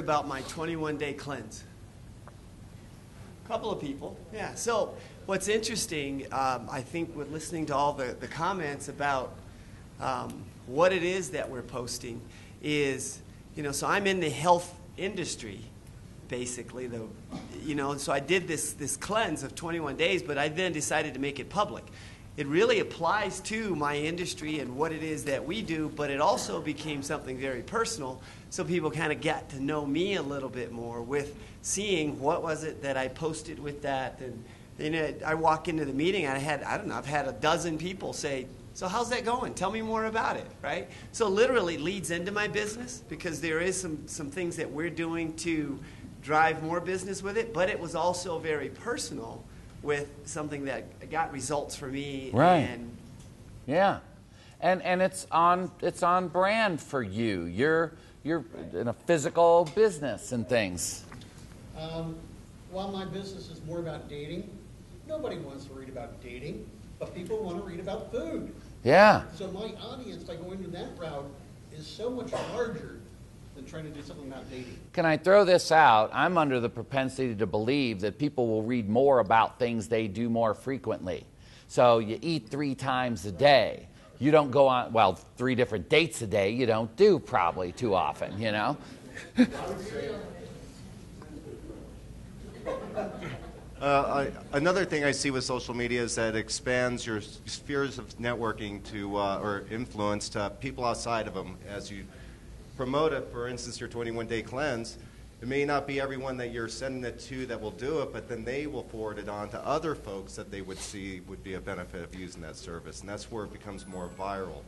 about my 21-day cleanse? A couple of people, yeah. So what's interesting, I think, with listening to all the comments about what it is that we're posting is, so I'm in the health industry, basically, so I did this cleanse of 21 days, but I then decided to make it public. It really applies to my industry and what it is that we do, but it also became something very personal, so people kind of got to know me a little bit more with seeing what was it that I posted with that. And I walk into the meeting, and I've had a dozen people say, so how's that going? Tell me more about it, right? So literally leads into my business because there is some things that we're doing to drive more business with it, but it was also very personal with something that got results for me. Right. And yeah. And it's on brand for you. You're in a physical business and things. While my business is more about dating, nobody wants to read about dating, but people want to read about food. Yeah. So my audience, by going to that route, is so much larger than trying to do something about dating. Can I throw this out? I'm under the propensity to believe that people will read more about things they do more frequently. So you eat 3 times a day. You don't go on, 3 different dates a day you don't do probably too often, Another thing I see with social media is that it expands your spheres of networking to or influence to people outside of them. As you promote it, for instance, your 21-day cleanse, it may not be everyone that you're sending it to that will do it, but then they will forward it on to other folks that they would see would be a benefit of using that service, and that's where it becomes more viral.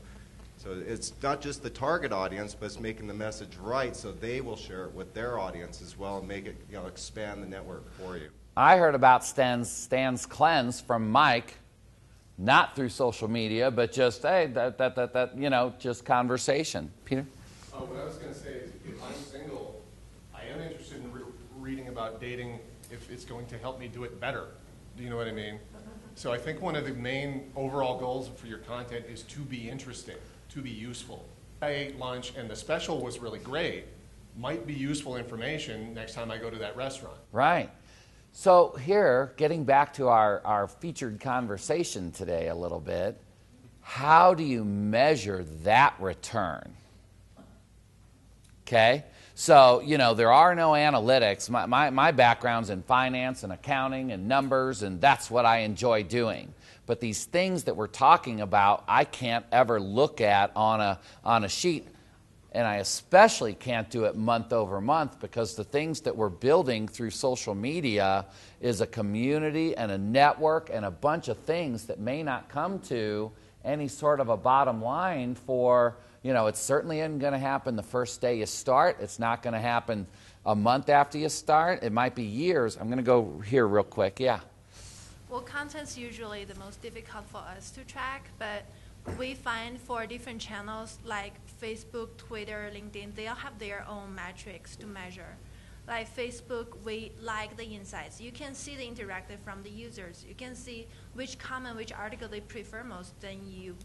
So it's not just the target audience, but it's making the message right so they will share it with their audience as well and make it, expand the network for you. I heard about Stan's cleanse from Mike, not through social media, but just, hey, just conversation. Peter? What I was going to say is, if I'm single, I am interested in reading about dating if it's going to help me do it better. Do you know what I mean? So I think one of the main overall goals for your content is to be interesting, to be useful. I ate lunch and the special was really great. Might be useful information next time I go to that restaurant. Right. So here, getting back to our featured conversation today a little bit, how do you measure that return? Okay, so, there are no analytics. My background's in finance and accounting and numbers, and that's what I enjoy doing. But these things that we're talking about, I can't ever look at on a sheet, and I especially can't do it month over month because the things that we're building through social media is a community and a network and a bunch of things that may not come to any sort of a bottom line for, it certainly isn't going to happen the first day you start. It's not going to happen a month after you start. It might be years. I'm going to go here real quick. Yeah. Well, content's usually the most difficult for us to track, but we find for different channels like Facebook, Twitter, LinkedIn, they all have their own metrics to measure. Like Facebook, we like the insights. You can see the interactive from the users. You can see which comment, which article they prefer most. Then you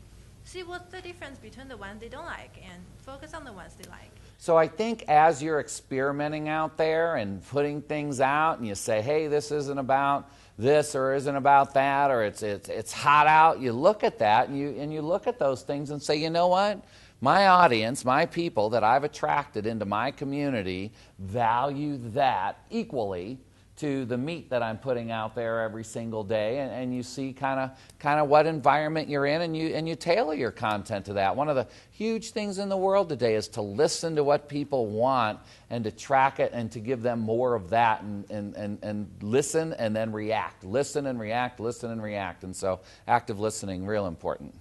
see what's the difference between the ones they don't like and focus on the ones they like. So I think as you're experimenting out there and putting things out and you say, hey, this isn't about this or isn't about that, or it's hot out, you look at that and you look at those things and say, you know what? My audience, my people that I've attracted into my community value that equally to the meat that I'm putting out there every single day, and you see kind of what environment you're in, and you tailor your content to that. One of the huge things in the world today is to listen to what people want and to track it and to give them more of that and listen and then react. Listen and react, listen and react. And so active listening, real important.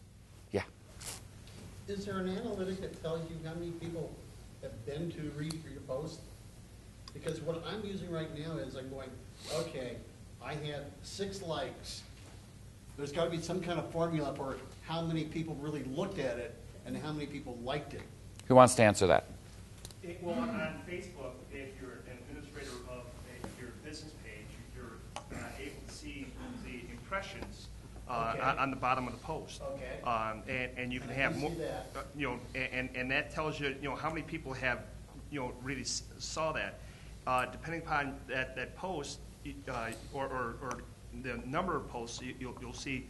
Yeah. Is there an analytic that tells you how many people have been to read your post? Because what I'm using right now is I'm going, okay, I had 6 likes. There's got to be some kind of formula for how many people really looked at it and how many people liked it. Who wants to answer that? Well, on Facebook, if you're an administrator of your business page, you're able to see the impressions on the bottom of the post. Okay. And you can have more, that. and that tells you, how many people have really saw that. Depending upon that post or the number of posts, you'll see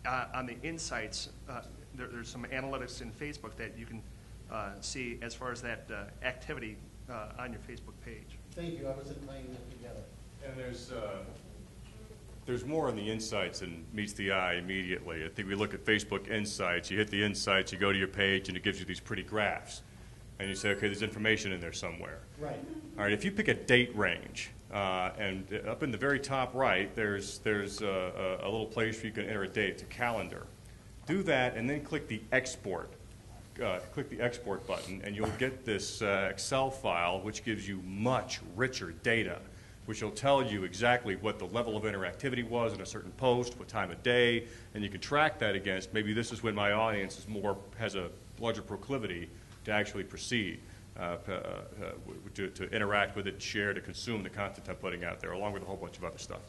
on the insights. There's some analytics in Facebook that you can see as far as that activity on your Facebook page. Thank you, I wasn't playing that together. And there's more on the insights than meets the eye immediately. I think we look at Facebook Insights. You hit the insights, you go to your page, and it gives you these pretty graphs. And you say, okay, there's information in there somewhere. Right. All right, if you pick a date range, and up in the very top right, there's a little place where you can enter a date. It's a calendar. Do that, and then click the export. Click the export button, and you'll get this Excel file, which gives you much richer data, which will tell you exactly what the level of interactivity was in a certain post, what time of day, and you can track that against, maybe this is when my audience has a larger proclivity to actually proceed, to interact with it, share, to consume the content I'm putting out there, along with a whole bunch of other stuff.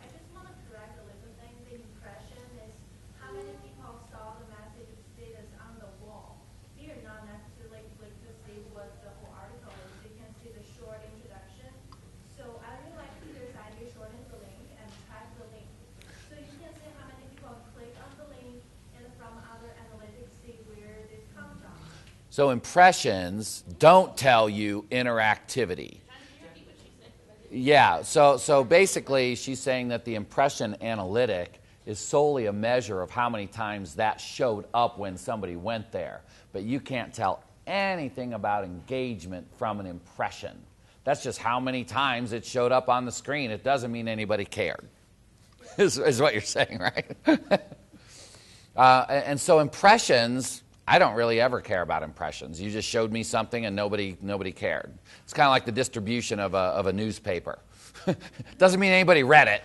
I just want to correct a little thing. The impression is how many people saw the message status on the wall. You're not necessarily click to see what the whole article is. You can see the short introduction. So I really like Peter's idea, shorten the link and track the link. So you can see how many people click on the link and from other analytics see where this comes from. So impressions don't tell you interactivity. Yeah, so basically she's saying that the impression analytic is solely a measure of how many times that showed up when somebody went there. But you can't tell anything about engagement from an impression. That's just how many times it showed up on the screen. It doesn't mean anybody cared, is what you're saying, right? And so impressions, I don't really ever care about impressions. You just showed me something and nobody cared. It's kind of like the distribution of a newspaper. Doesn't mean anybody read it.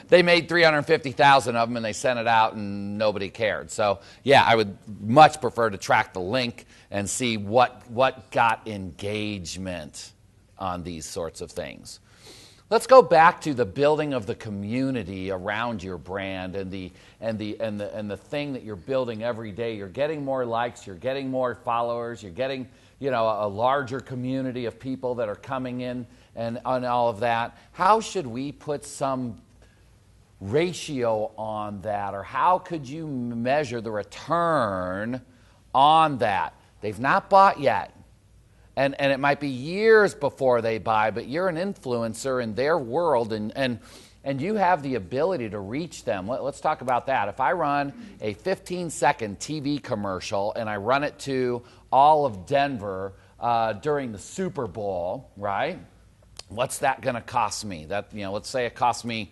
They made 350,000 of them and they sent it out and nobody cared. So yeah, I would much prefer to track the link and see what got engagement on these sorts of things. Let's go back to the building of the community around your brand and the thing that you're building every day. You're getting more likes, you're getting more followers, you're getting a larger community of people that are coming in and on all of that. How should we put some ratio on that, or how could you measure the return on that? They've not bought yet. And it might be years before they buy, but you're an influencer in their world, and you have the ability to reach them. Let's talk about that. If I run a 15-second TV commercial and I run it to all of Denver during the Super Bowl, right? What's that going to cost me? Let's say it costs me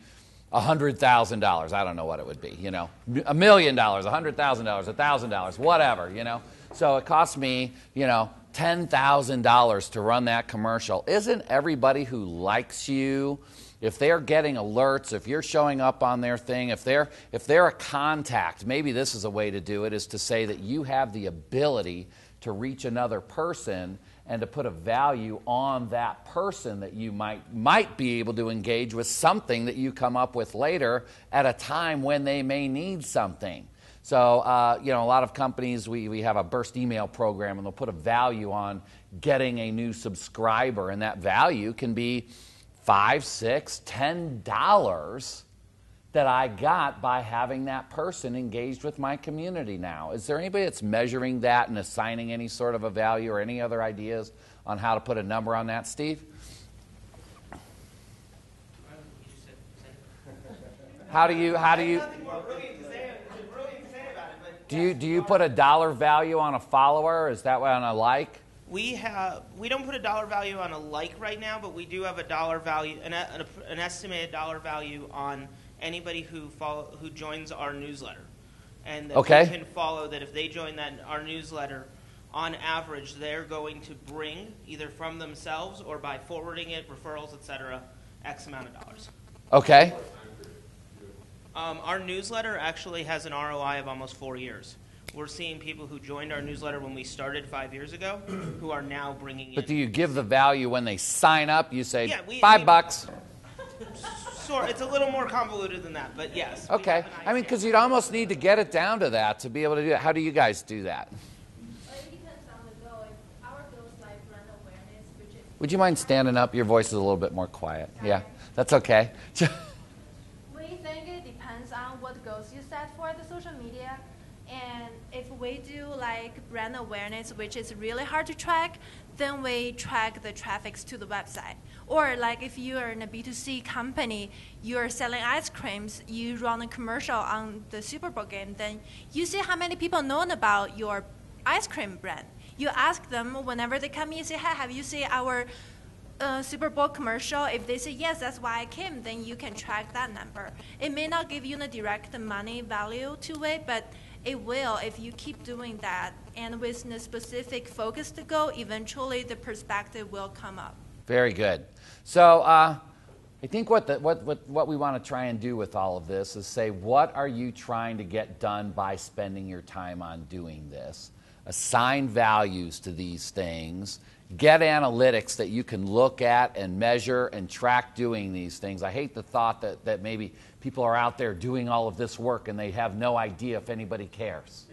$100,000. I don't know what it would be. $1 million, $100,000, $1,000, whatever. So it costs me, $10,000 to run that commercial. Isn't everybody who likes you, if they're getting alerts, if you're showing up on their thing, if they're a contact, maybe this is a way to do it, is to say that you have the ability to reach another person and to put a value on that person, that you might be able to engage with something that you come up with later at a time when they may need something. So, a lot of companies, we have a burst email program, and they'll put a value on getting a new subscriber, and that value can be $5, $6, $10 that I got by having that person engaged with my community now. Is there anybody that's measuring that and assigning any sort of a value, or any other ideas on how to put a number on that, Steve? How do you do you put a dollar value on a follower? Is that on a like? We don't put a dollar value on a like right now, but we do have a dollar value, an estimated dollar value on anybody who joins our newsletter, and that we can follow that if they join our newsletter, on average, they're going to bring, either from themselves or by forwarding it, referrals, etc., X amount of dollars. Okay. Our newsletter actually has an ROI of almost 4 years. We're seeing people who joined our newsletter when we started 5 years ago who are now bringing in. But do you give the value when they sign up? You say $5. Sure, it's a little more convoluted than that, but yes. Okay. Because you'd almost need to get it down to that to be able to do it. How do you guys do that? Well, it depends on the goal. If Would you mind standing up? Your voice is a little bit more quiet. Yeah, that's okay. We think it depends on what goals you set for the social media. And if we do like brand awareness, which is really hard to track, then we track the traffics to the website. Or like if you are in a B2C company, you're selling ice creams, you run a commercial on the Super Bowl game, then you see how many people know about your ice cream brand. You ask them whenever they come in, you say, hey, have you seen our Super Bowl commercial? If they say, yes, that's why I came, then you can track that number. It may not give you the direct money value to it, but it will if you keep doing that. And with the specific focused goal, eventually the perspective will come up. Very good. So I think what we want to try and do with all of this is say, what are you trying to get done by spending your time on doing this? Assign values to these things. Get analytics that you can look at and measure and track doing these things. I hate the thought that maybe people are out there doing all of this work and they have no idea if anybody cares,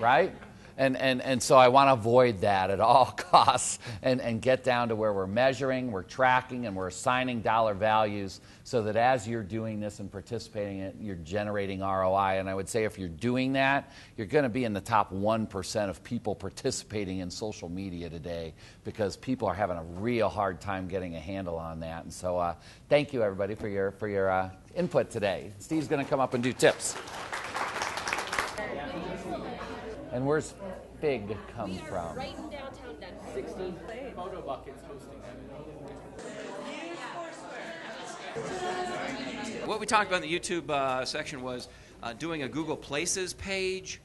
right? And so I want to avoid that at all costs and get down to where we're measuring, we're tracking, and we're assigning dollar values so that as you're doing this and participating in it, you're generating ROI. And I would say if you're doing that, you're going to be in the top 1% of people participating in social media today because people are having a real hard time getting a handle on that. And so thank you, everybody, for your input today. Steve's going to come up and do tips. And where's Fig come from? Right in downtown Denver. 16 photo buckets hosting. What we talked about in the YouTube section was doing a Google Places page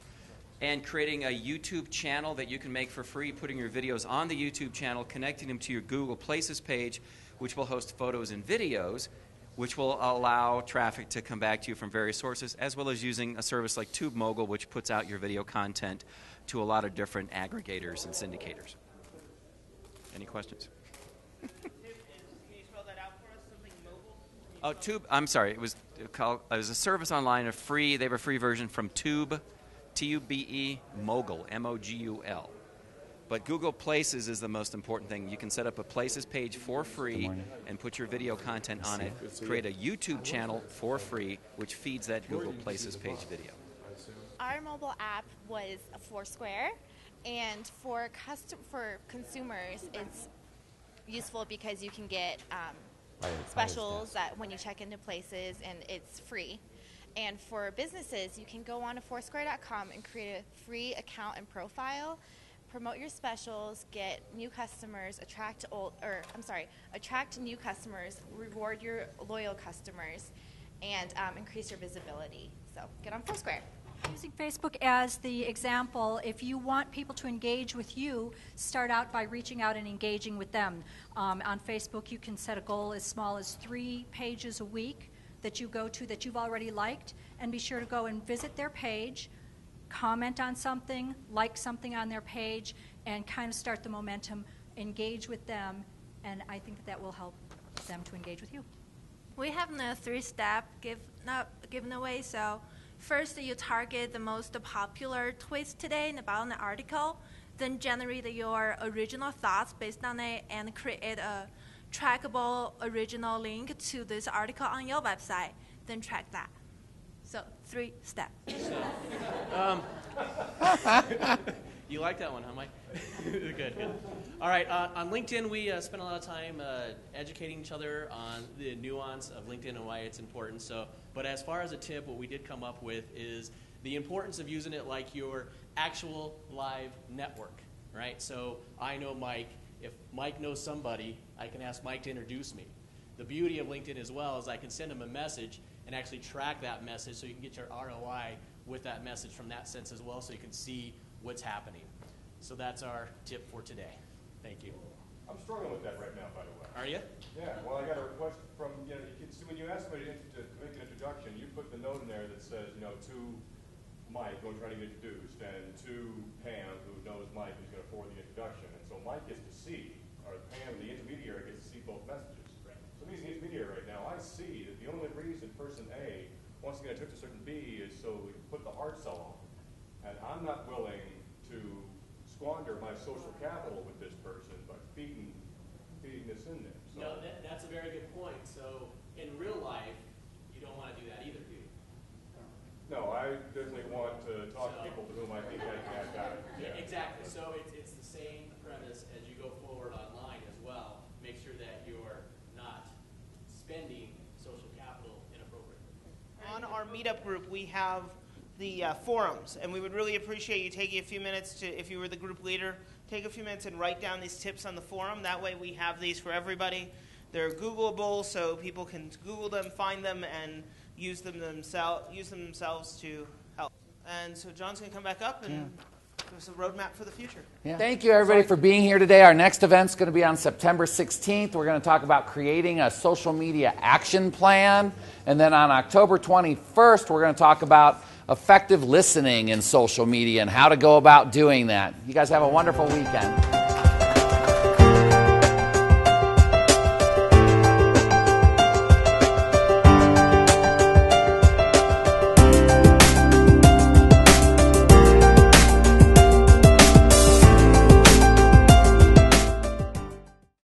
and creating a YouTube channel that you can make for free, putting your videos on the YouTube channel, connecting them to your Google Places page, which will host photos and videos, which will allow traffic to come back to you from various sources, as well as using a service like TubeMogul, which puts out your video content to a lot of different aggregators and syndicators. Any questions? Can you spell that out for us? Something mobile? Oh, Tube. I'm sorry. It was a service online, they have a free version from Tube, T-U-B-E, Mogul, M-O-G-U-L. But Google Places is the most important thing. You can set up a Places page for free and put your video content on it. Create a YouTube channel for free, which feeds that Google Places page video. Our mobile app was Foursquare, and for consumers, it's useful because you can get specials that when you check into places, and it's free. And for businesses, you can go on to Foursquare.com and create a free account and profile. Promote your specials, get new customers, attract new customers, reward your loyal customers, and increase your visibility. So get on Foursquare. Using Facebook as the example, if you want people to engage with you, start out by reaching out and engaging with them. On Facebook, you can set a goal as small as 3 pages a week that you go to that you've already liked, and be sure to go and visit their page, comment on something, like something on their page, and kind of start the momentum, engage with them, and I think that will help them to engage with you. We have a 3-step given away. So first, you target the most popular tweets today about an article, then generate your original thoughts based on it, and create a trackable original link to this article on your website, then track that. So 3 steps. You like that one, huh, Mike? Good. All right, on LinkedIn, we spend a lot of time educating each other on the nuance of LinkedIn and why it's important. But as far as a tip, what we did come up with is the importance of using it like your actual live network, right? So I know Mike. If Mike knows somebody, I can ask Mike to introduce me. The beauty of LinkedIn as well is I can send him a message and actually track that message so you can get your ROI with that message from that sense as well, so you can see what's happening. So that's our tip for today. Thank you. I'm struggling with that right now, by the way. Are you? Yeah, well, I got a request from, when you ask somebody to make an introduction, you put the note in there that says, to Mike, who I'm trying to get introduced, and to Pam, who knows Mike, who's going to forward the introduction. And so Mike gets to see, or Pam, the intermediary, gets to see both messages. Right. So me as the intermediary right now, I see that the only reason person A wants to get a trip to certain B is so we can put the hard sell on. And I'm not willing to squander my social capital with this person by feeding No, that's a very good point. So in real life, you don't want to do that either, do you? No, I definitely want to talk to people to whom I think I can add value. Yeah, exactly. So it's the same premise as you go forward online as well. Make sure that you're not spending social capital inappropriately. On our meetup group, we have the forums, and we would really appreciate you taking a few minutes to, if you were the group leader, take a few minutes and write down these tips on the forum. That way we have these for everybody. They're Googleable, so people can Google them, find them, and use them themselves to help. And so John's going to come back up and give us a roadmap for the future. Yeah. Thank you, everybody, for being here today. Our next event's going to be on September 16th. We're going to talk about creating a social media action plan. And then on October 21st, we're going to talk about effective listening in social media and how to go about doing that. You guys have a wonderful weekend.